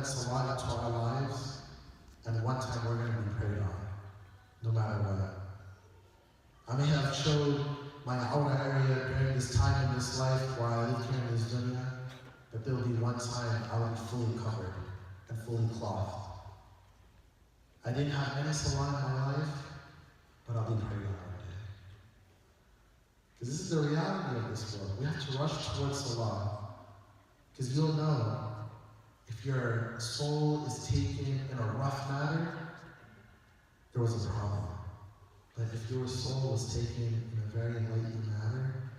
events a lot into our lives, and one time we're going to be prayed on, no matter what. I may have showed my outer area during this time in this life while I live here in this dunya, but there will be one time I will be fully covered and fully clothed. I didn't have any salah in my life, but I'll be prayed on one day. Because this is the reality of this world. We have to rush towards salah. Because you'll know if your soul is taken in a rough manner, there was a problem. But if your soul was taken in a very lightly manner,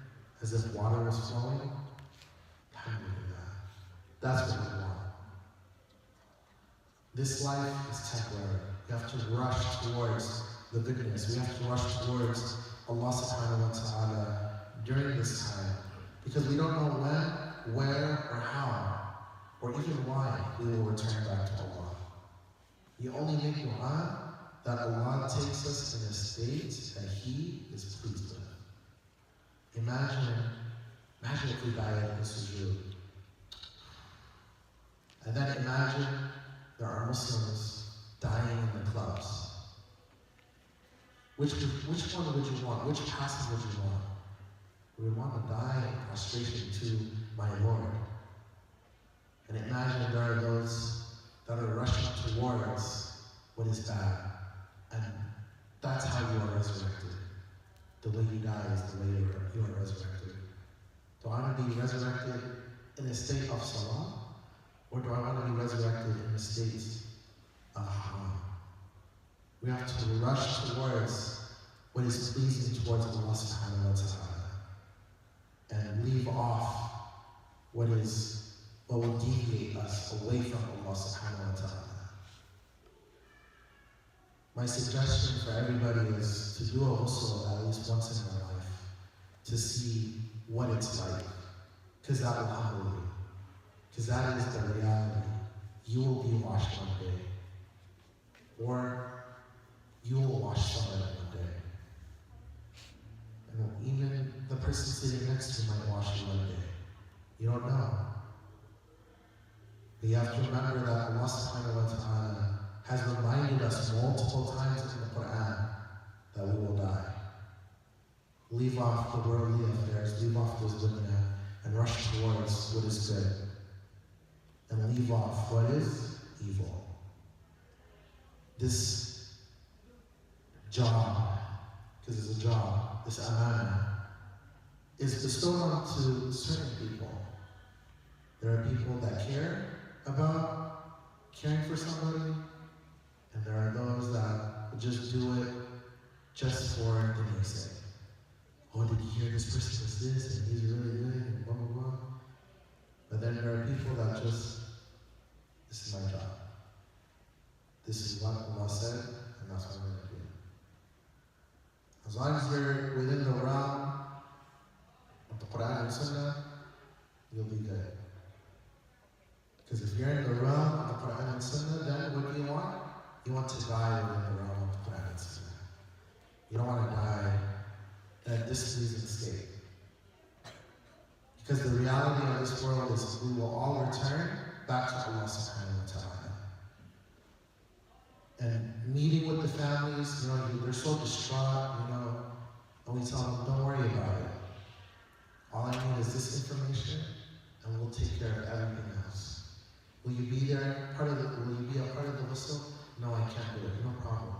as if water was flowing, that's what we want. This life is temporary. We have to rush towards the goodness. We have to rush towards Allah subhanahu wa ta'ala during this time. Because we don't know when, where, or how, or even why we will return back to Allah. You only make dua that Allah takes us in a state that He is pleased with. Imagine if we died in sujood. And then imagine there are Muslims dying in the clubs. Which one would you want? Which passage would you want? We would want to die in prostration to my Lord. And imagine there are those that are rushing towards what is bad. And that's how you are resurrected. The way you die is the way you are resurrected. Do I want to be resurrected in a state of salah? Or do I want to be resurrected in a state of haram? We have to rush towards what is pleasing towards Allah subhanahu wa ta'ala and leave off what will deviate us away from Allah subhanahu wa ta'ala. My suggestion for everybody is to do a ghusl at least once in their life to see what it's like, because that will humble you. Because that is the reality. You will be washed one day. Or you will wash somebody one day. And even the person sitting next to you might wash you one day. You don't know. But you have to remember that Allah subhanahu wa ta'ala has reminded us multiple times in the Quran that we will die. Leave off the worldly affairs, leave off this dunya, and rush towards what is good. And leave off what is evil. This job, because it's a job, this amana, is bestowed onto certain people. There are people that care about caring for somebody, and there are those that just do it just for the naysay. Oh, did you hear this person does this, and he's really good, and blah, blah, blah. But then there are people that just, this is my job. This is what Allah said, and that's what I'm going to do. As long as you're within the realm of the Quran and Sunnah, you'll be good. Because if you're in the realm of the Quran and Sunnah, then what do you want? You want to die within the realm of the Quran and Sunnah. You don't want to die in a displeasing state. Because the reality of this world is we will all return back to Allah subhanahu wa ta'ala. And meeting with the families, they're so distraught, and we tell them, don't worry about it. All I need is this information, and we'll take care of everything else. Will you be there? Will you be a part of the whistle? No, I can't do it. No problem.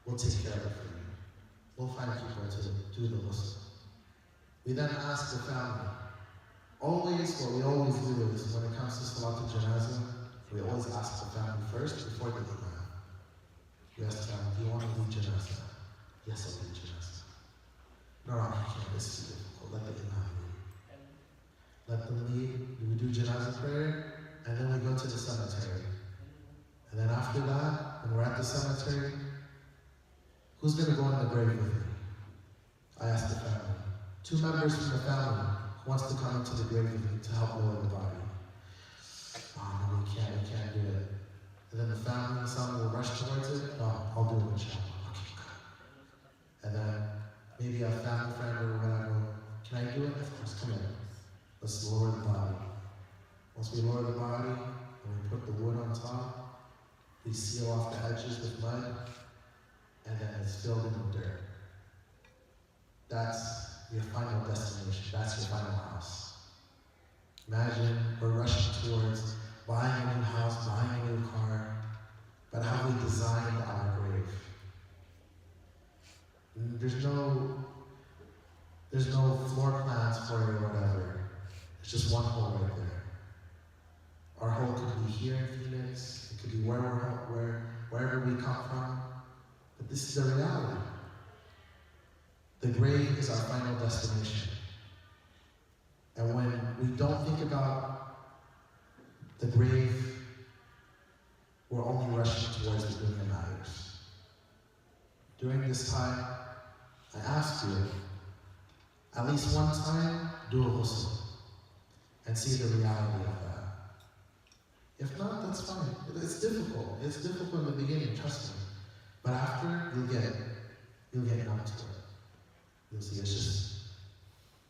We'll take care of it for you. We'll find people to do the whistle. We then ask the family. What we always do is, when it comes to Salatul Janazah, we always ask the family first before the Imam. We ask the family, do you want to lead Janazah? Yes, I'll lead Janazah. No, I can't. This is difficult. Let the Imam lead. Let them lead. We do Janazah prayer, and then we go to the cemetery. And then after that, when we're at the cemetery, who's going to go in the grave with me? I ask the family. 2 members from the family who wants to come into the grave with me to help lower the body. Oh, no, we can't do it. And then the family and son will rush towards it. Oh, I'll do it, inshallah. Okay, good. And then maybe a family friend or whatever, can I do it? Of course, come in. Let's lower the body. Once we lower the body, and we put the wood on top. We seal off the edges with mud, and then it's filled in with dirt. That's your final destination. That's your final house. Imagine we're rushing towards buying a new house, buying a new car, but how have we designed our grave? There's no floor plans for it or whatever. It's just one hole right there. Our hole could be here in Phoenix. It could be wherever we come from. But this is the reality. The grave is our final destination. And when we don't think about the grave, we're only rushing towards the dunya matters. During this time, I ask you, at least one time, do a ghusl and see the reality of that. If not, that's fine. It's difficult. It's difficult in the beginning, trust me. But after, you'll get numb to it. You'll see it's just,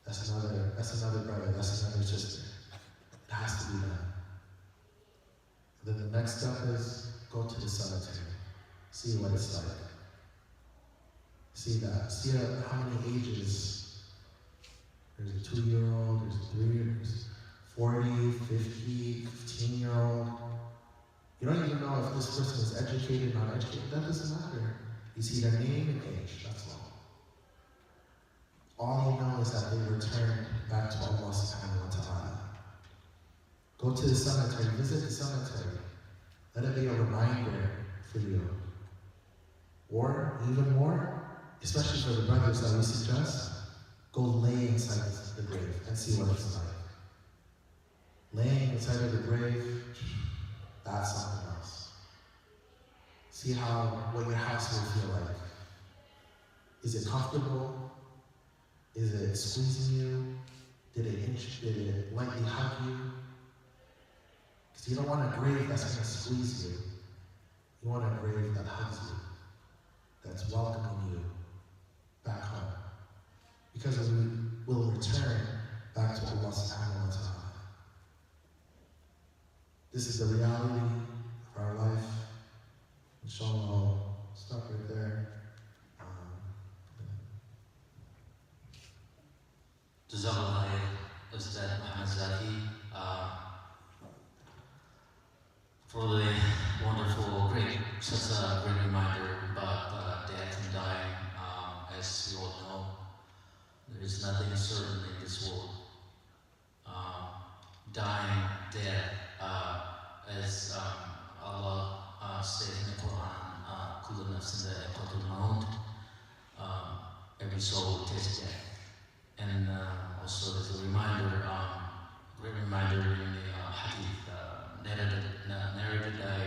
that's another brother, that's another sister. It has to be done. And then the next step is go to the cemetery. See what it's like. See that. See how many ages. There's a 2-year-old, there's a 3-year-old, 40, 50, 15-year-old. You don't even know if this person is educated, not educated. That doesn't matter. You see their name and age, that's all. All you know is that they returned back to Allah subhanahu wa ta'ala. Go to the cemetery, visit the cemetery. Let it be a reminder for you. Or, even more, especially for the brothers that we suggest, go lay inside the grave and see what it's like. Laying inside of the grave, that's something else. See what your house will feel like. Is it comfortable? Is it squeezing you? Did it lightly hug you? Because you don't want a grave that's going to squeeze you. You want a grave that hugs you, that's welcoming you back home. Because we will return back to Allah subhanahu wa ta'ala. This is the reality of our life. Inshallah, I'll stop right there. Jazakallah Ustad Muhammad Zaki for the wonderful, such a great reminder about death and dying. As we all know, there is nothing certain in this world. Dying, death, as Allah says in the Quran, "Kullu nafsin dha'iqatul maut." Every soul will taste death. And also there's a reminder, great reminder in the hadith narrated by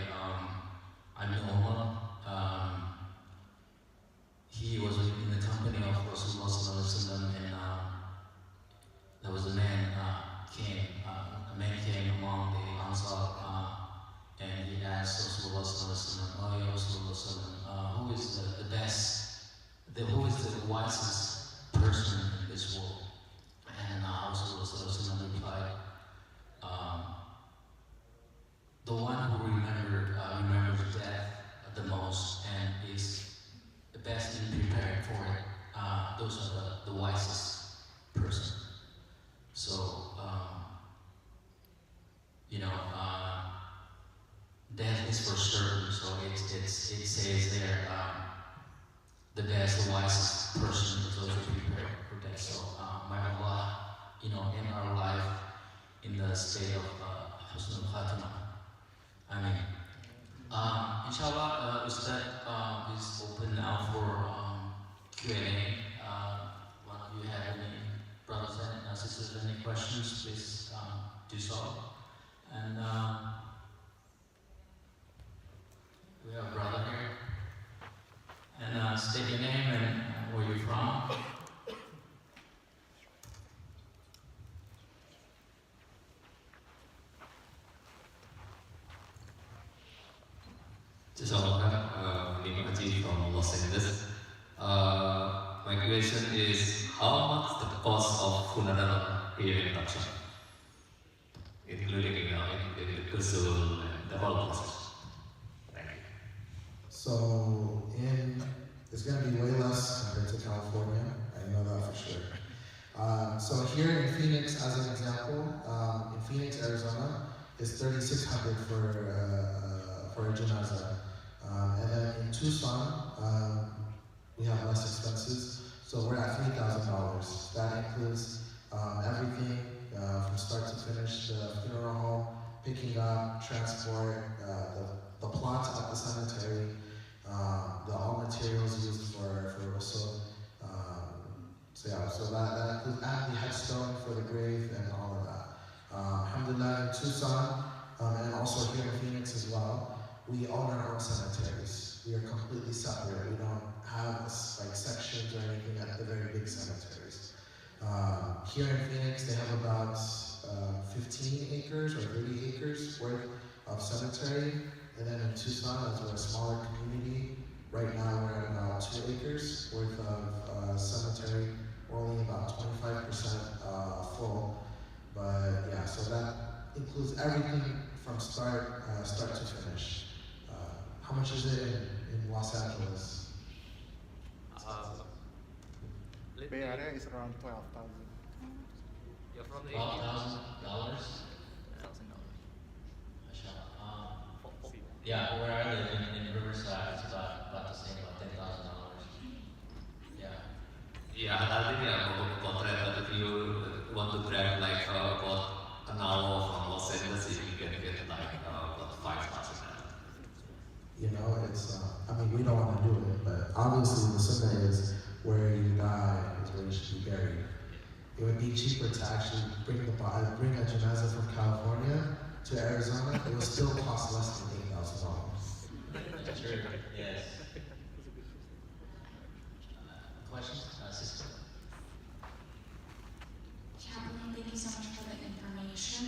Ibn Umar. He was in the company of Rasulullah sallallahu alaihi wasallam, and there was a man came among the Ansar, and he asked Rasulullah sallallahu alaihi wasallam, "Oh, ya Rasulullah sallallahu alaihi wasallam, who is the best, who is the wisest person in this world?" And Rasulullah sallallahu alaihi wasallam replied, "The one who remembers death the most and is the best in preparing for it, those are the wisest person." So, death is for certain. So it says there, the best, the wisest person is those who prepare for death. So, may Allah, in our life, in the state of Husnul Khatimah. Ameen. Inshallah, Ustad is open now for Q&A. One of you have any brothers and sisters, any questions, please do so. And we have a brother here. And state your name and where you're from. Jazakallah, Haji from Los Angeles. My question is, how much the cost of funeral here in Russia, including the ghusl and whole process. Thank you. So it's going to be way less compared to California. I know that for sure. So here in Phoenix, as an example, in Phoenix, Arizona, it's $3,600 for a janaza. And then in Tucson, we have less expenses, so we're at $3,000. That includes everything from start to finish: the funeral home, picking up, transport, the plots at the cemetery, all materials used for also. So that includes and the headstone for the grave and all of that. Alhamdulillah, in Tucson, and also here in Phoenix as well, we own our own cemeteries. We are completely separate. We don't have like sections or anything at the very big cemeteries. Here in Phoenix, they have about 15 acres or 30 acres worth of cemetery. And then in Tucson, as we're a smaller community, right now we're at about 2 acres worth of cemetery. We're only about 25% full. But yeah, so that includes everything from start to finish. How much is it in Los Angeles? Bay Area is around 12,000. You're from the $12,000. Yeah, where I live in Riverside, it's about the same, about $10,000. Yeah. Yeah, I think that if you want to drive like about an hour from Los Angeles, you can get like about 5,000. You know, it's, we don't want to do it, but obviously the sunnah is where you die is where you should be buried. It would be cheaper to actually bring a janaza from California to Arizona. It would still cost less than $8,000. That's true. Yes. Questions, sister? Chaplain, thank you so much for the information.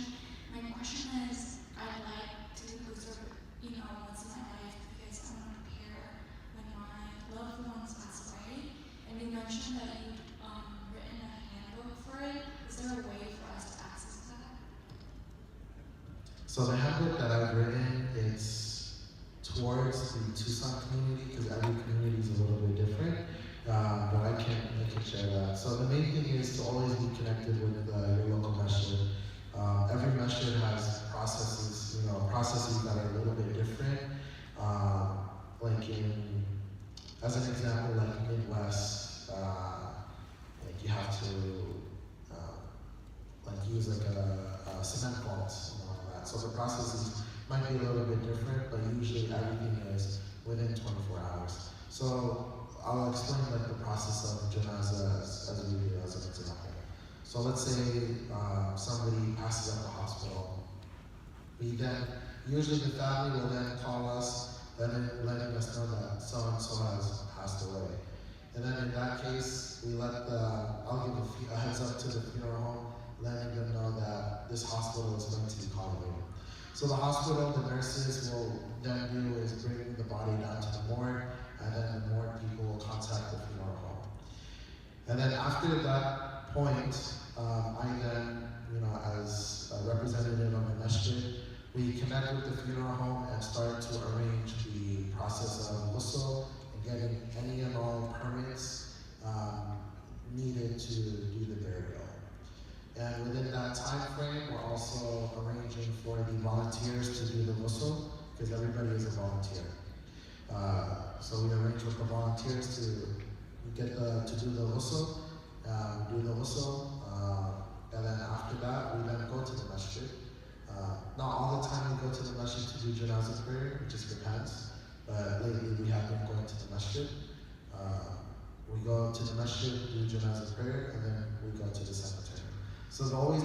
My question is, I'd like to preserve, once in my life because I want to prepare when my loved ones pass away. And you mentioned that you'd written a handbook for it. Is there a way for us to access that? So the handbook that I've written is towards the Tucson community because every community is a little bit different. But I can share that. So the main thing is to always be connected with your local masjid. Every masjid has processes that are a little bit different. As an example, like Midwest, you have to use a cement vault and all of that. So the processes might be a little bit different, but usually everything is within 24 hours. So I'll explain the process of janaza as we do as an example. So let's say somebody passes at the hospital. Usually the family will then call us, letting us know that so-and-so has passed away. And then in that case, I'll give a heads up to the funeral home, letting them know that this hospital is going to be calling you. So the hospital, the nurses will then do is bring the body down to the morgue, and then the morgue people will contact the funeral home. And then after that point, I then, as a representative of the masjid, we connect with the funeral home and start to arrange the process of ghusl and getting any and all permits needed to do the burial. And within that time frame, we're also arranging for the volunteers to do the ghusl, because everybody is a volunteer. So we arrange with the volunteers to do the ghusl, and then after that, we then go to the masjid. Not all the time we go to the masjid to do janazah prayer, it just depends. But lately we have been going to the masjid. We go to the masjid, do janazah prayer, and then we go to the cemetery. So there's always